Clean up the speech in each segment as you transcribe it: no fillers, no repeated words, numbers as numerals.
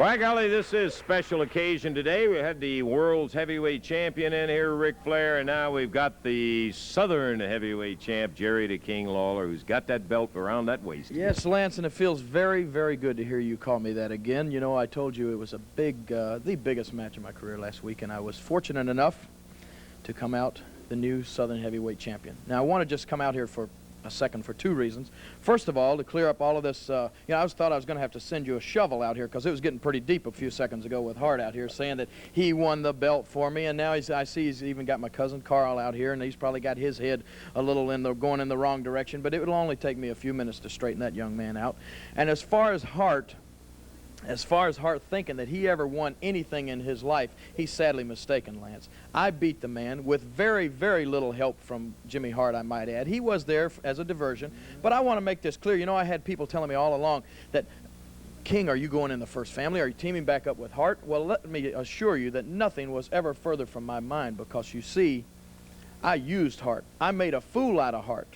By golly, this is a special occasion today. We had the world's heavyweight champion in here, Ric Flair, and now we've got the Southern heavyweight champ, Jerry the King Lawler, who's got that belt around that waist. Yes, Lance, and it feels very, very good to hear you call me that again. You know, I told you it was a big, the biggest match of my career last week, and I was fortunate enough to come out the new Southern heavyweight champion. Now, I want to just come out here for a second for two reasons. First of all, to clear up all of this, you know, I thought I was going to have to send you a shovel out here because it was getting pretty deep a few seconds ago with Hart out here saying that he won the belt for me, and now I see he's even got my cousin Carl out here, and he's probably got his head a little going in the wrong direction, but it will only take me a few minutes to straighten that young man out. And as far as Hart thinking that he ever won anything in his life, he's sadly mistaken, Lance. I beat the man with very, very little help from Jimmy Hart, I might add. He was there as a diversion, but I want to make this clear. You know, I had people telling me all along that, King, are you going in the first family? Are you teaming back up with Hart? Well, let me assure you that nothing was ever further from my mind because, you see, I used Hart. I made a fool out of Hart.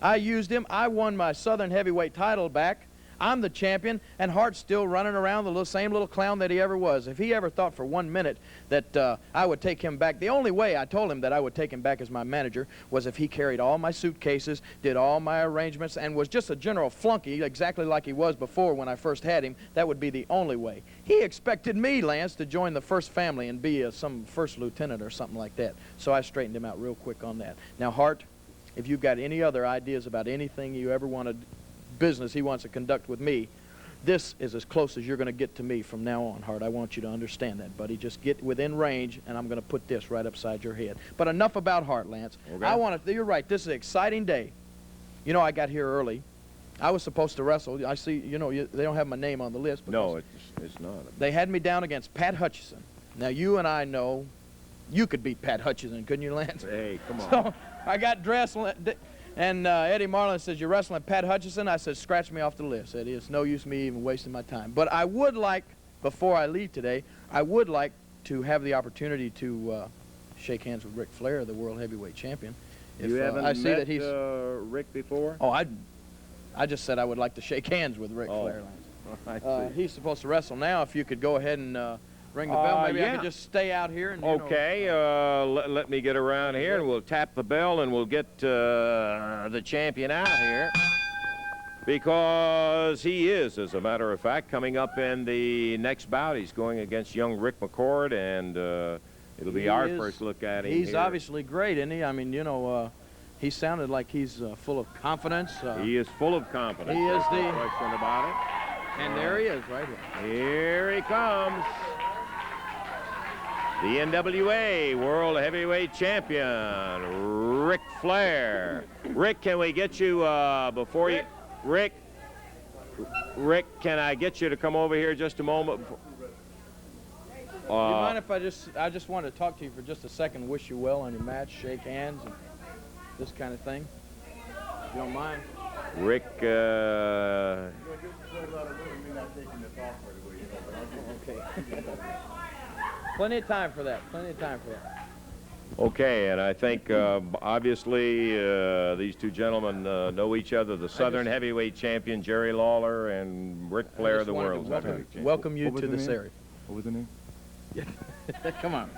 I used him. I won my Southern heavyweight title back. I'm the champion, and Hart's still running around the same little clown that he ever was. If he ever thought for 1 minute that I would take him back, the only way I told him that I would take him back as my manager was if he carried all my suitcases, did all my arrangements, and was just a general flunky, exactly like he was before when I first had him. That would be the only way. He expected me, Lance, to join the first family and be some first lieutenant or something like that. So I straightened him out real quick on that. Now, Hart, if you've got any other ideas about anything you ever wanted, business he wants to conduct with me, this is as close as you're going to get to me from now on, Hart. I want you to understand that, buddy. Just get within range, and I'm going to put this right upside your head. But enough about Hart, Lance. Okay. You're right, this is an exciting day. You know, I got here early. I was supposed to wrestle. I see, you know, they don't have my name on the list. No, it's not. They had me down against Pat Hutchison. Now, you and I know you could beat Pat Hutchison, couldn't you, Lance? Hey, come on. So I got dressed, and Eddie Marlin says, you're wrestling Pat Hutchison? I said, scratch me off the list, Eddie. It's no use me even wasting my time. But I would like, before I leave today, I would like to have the opportunity to shake hands with Ric Flair, the world heavyweight champion. You haven't met Rick before? Oh, I just said I would like to shake hands with Ric Flair. He's supposed to wrestle now. If you could go ahead and ring the bell. Maybe I could just stay out here. And, okay, let me get around here, and we'll tap the bell, and we'll get the champion out here. Because he is, as a matter of fact, coming up in the next bout. He's going against young Rick McCord, and it'll be our first look at him. He's obviously great, isn't he? I mean, you know, he sounded like he's full of confidence. He is full of confidence. He is no question about it. And there he is, right here. Here he comes. The NWA World Heavyweight Champion, Ric Flair. Rick, can we get you before you... Rick, can I get you to come over here just a moment? Do you mind if I just want to talk to you for just a second, wish you well on your match, shake hands, and this kind of thing? If you don't mind. Rick, Okay. Plenty of time for that. Plenty of time for that. Okay, and I think obviously these two gentlemen know each other. The Southern heavyweight champion Jerry Lawler and Ric Flair, the world heavyweight champion. Welcome you to this area. What was the name? Come on.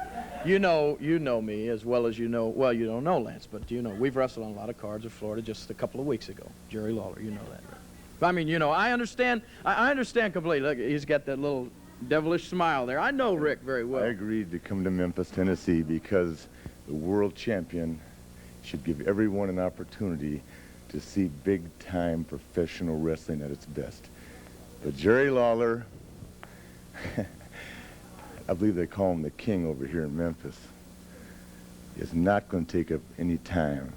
You know me as well as you know. Well, you don't know Lance, but you know we've wrestled on a lot of cards in Florida just a couple of weeks ago. Jerry Lawler, you know that, right? I mean, you know, I understand. I understand completely. Look, he's got that little devilish smile there. I know Rick very well. I agreed to come to Memphis, Tennessee because the world champion should give everyone an opportunity to see big-time professional wrestling at its best. But Jerry Lawler, I believe they call him the King over here in Memphis, is not going to take up any time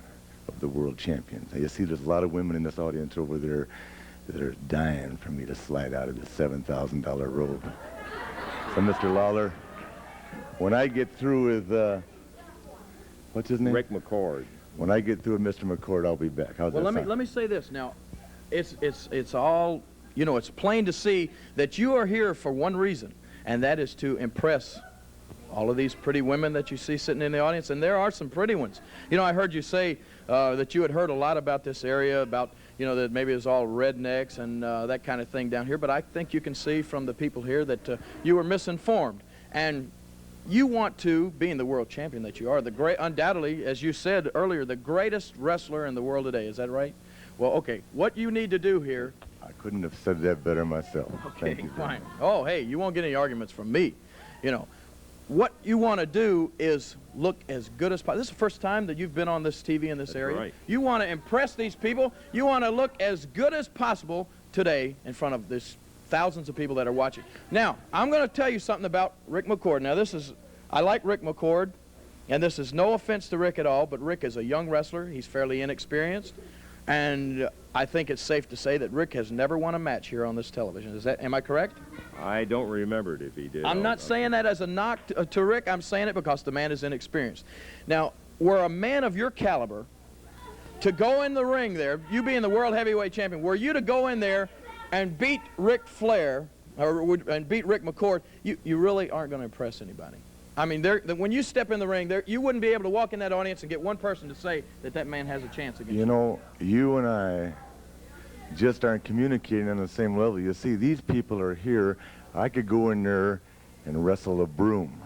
of the world champion. You see, there's a lot of women in this audience over there that are dying for me to slide out of the $7,000 robe. So, Mr. Lawler, when I get through with, what's his name? Rick McCord. When I get through with Mr. McCord, I'll be back. How's that sound? Let me say this now. It's all, you know, it's plain to see that you are here for one reason, and that is to impress all of these pretty women that you see sitting in the audience, and there are some pretty ones. You know, I heard you say that you had heard a lot about this area, about, you know, that maybe it was all rednecks and that kind of thing down here. But I think you can see from the people here that you were misinformed. And you want to, being the world champion that you are, the great, undoubtedly, as you said earlier, the greatest wrestler in the world today. Is that right? Well, okay. What you need to do here. I couldn't have said that better myself. Okay, Thank you. fine. Oh, hey, you won't get any arguments from me. You know, what you want to do is look as good as possible. This is the first time that you've been on this TV in this area. Right. You want to impress these people. You want to look as good as possible today in front of this thousands of people that are watching. Now, I'm going to tell you something about Rick McCord. Now, I like Rick McCord, and this is no offense to Rick at all, but Rick is a young wrestler. He's fairly inexperienced, and I think it's safe to say that Rick has never won a match here on this television. Am I correct? I don't remember it if he did. I'm not saying that as a knock to Rick. I'm saying it because the man is inexperienced. Now, were a man of your caliber to go in the ring there, you being the world heavyweight champion, were you to go in there and beat Ric Flair, and beat Rick McCord, you really aren't going to impress anybody. I mean, when you step in the ring, you wouldn't be able to walk in that audience and get one person to say that that man has a chance against you. You know, you and I just aren't communicating on the same level. You see, these people are here. I could go in there and wrestle a broom.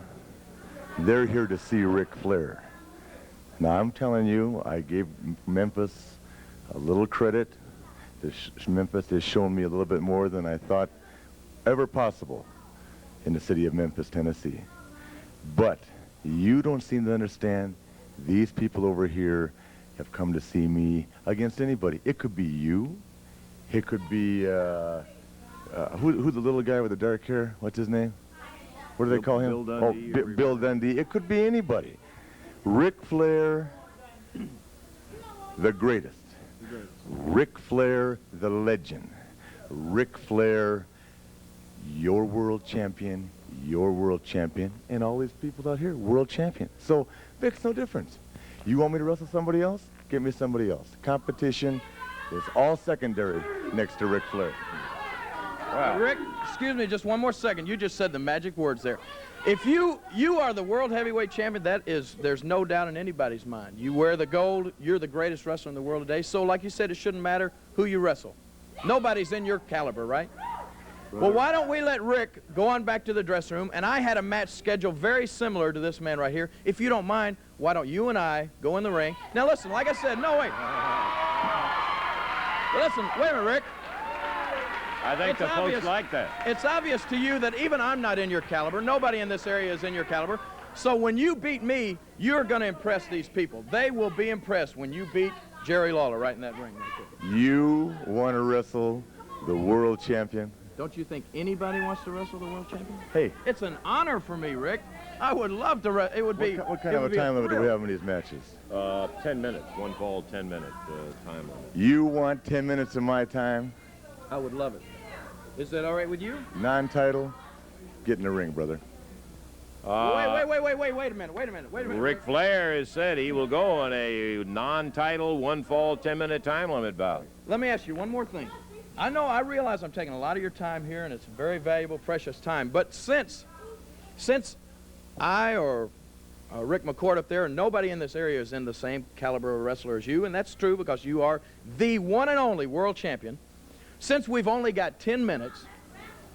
They're here to see Ric Flair. Now, I'm telling you, I gave Memphis a little credit. Memphis has shown me a little bit more than I thought ever possible in the city of Memphis, Tennessee. But you don't seem to understand, these people over here have come to see me against anybody. It could be you. It could be, who's the little guy with the dark hair? What's his name? What do they call him? Bill Dundee. Oh, Bill Dundee. It could be anybody. Ric Flair, the greatest. Ric Flair, the legend. Ric Flair, your world champion, and all these people out here, world champion. So, makes no difference. You want me to wrestle somebody else? Give me somebody else. Competition is all secondary next to Ric Flair. Wow. Rick, excuse me, just one more second. You just said the magic words there. If you are the world heavyweight champion, there's no doubt in anybody's mind. You wear the gold, you're the greatest wrestler in the world today. So like you said, it shouldn't matter who you wrestle. Nobody's in your caliber, right? Well, why don't we let Rick go on back to the dressing room, and I had a match scheduled very similar to this man right here. If you don't mind, why don't you and I go in the ring? Now listen, like I said, no, wait. Listen, wait a minute, Rick. I think the folks like that. It's obvious to you that even I'm not in your caliber. Nobody in this area is in your caliber. So when you beat me, you're going to impress these people. They will be impressed when you beat Jerry Lawler right in that ring right there. You want to wrestle the world champion? Don't you think anybody wants to wrestle the world champion? Hey. It's an honor for me, Rick. I would love to wrestle. It would be. What kind of a time limit do we have in these matches? 10 minutes. One fall, 10-minute time limit. You want 10 minutes of my time? I would love it. Is that all right with you? Non-title, get in the ring, brother. Wait a minute. Ric Flair has said he will go on a non-title, one fall, 10-minute time limit bout. Let me ask you one more thing. I realize I'm taking a lot of your time here, and it's very valuable, precious time. But since I or Rick McCord up there, and nobody in this area is in the same caliber of wrestler as you, and that's true because you are the one and only world champion. Since we've only got 10 minutes,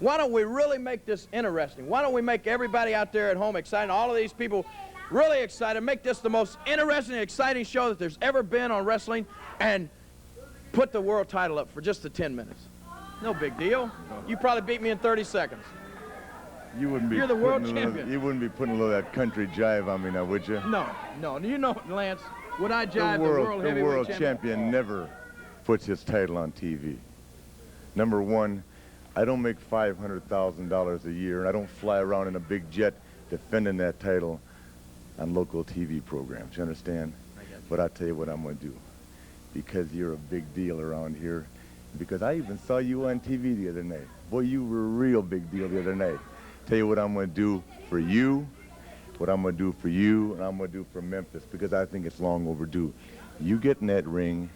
why don't we really make this interesting? Why don't we make everybody out there at home excited, all of these people really excited, make this the most interesting and exciting show that there's ever been on wrestling, and put the world title up for just the 10 minutes. No big deal. You probably beat me in 30 seconds. You're the world champion. You wouldn't be putting a little of that country jive on me now, would you? No. You know, Lance, would I jive the world heavyweight champion? The world champion never puts his title on TV. Number one, I don't make $500,000 a year, and I don't fly around in a big jet defending that title on local TV programs. You understand? But I'll tell you what I'm going to do. Because you're a big deal around here. Because I even saw you on TV the other night. Boy, you were a real big deal the other night. Tell you what I'm going to do for you, what I'm going to do for you, and I'm going to do for Memphis, because I think it's long overdue. You get in that ring,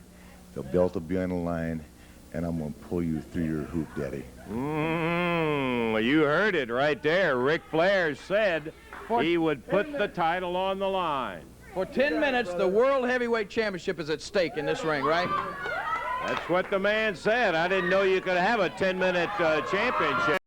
the belt will be on the line, and I'm going to pull you through your hoop, Daddy. You heard it right there. Ric Flair said he would put the title on the line. For 10 minutes, the World Heavyweight Championship is at stake in this ring, right? That's what the man said. I didn't know you could have a 10-minute championship.